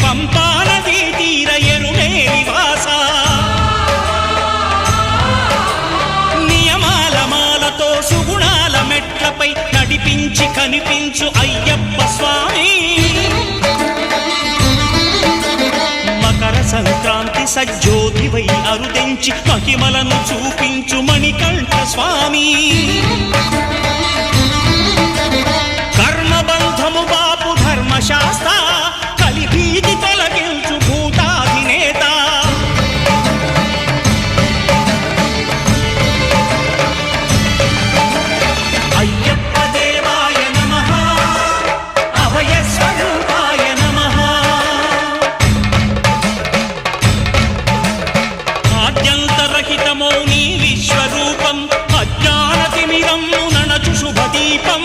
పంపానదీ తీర ఎరుమే నివాస నియమాల మాలతో సుగుణాల మెట్లపై నడిపించి కనిపించు అయ్యప్ప స్వామి మకర సంక్రాంతి సజ్జోతివై అరుదెంచి మహిమలను చూపించు మణికంఠ స్వామి కర్మబంధము బాపు ధర్మశాస్త్ర కలిభీతి తొలగించు భూతాధినేత అయ్యప్ప దేవాయ నమః అభయ స్వరూపాయ నమః ఆద్యంతరహితమౌ నీ విశ్వరూపం అజ్ఞానతిమిరము నణచు శుభదీపం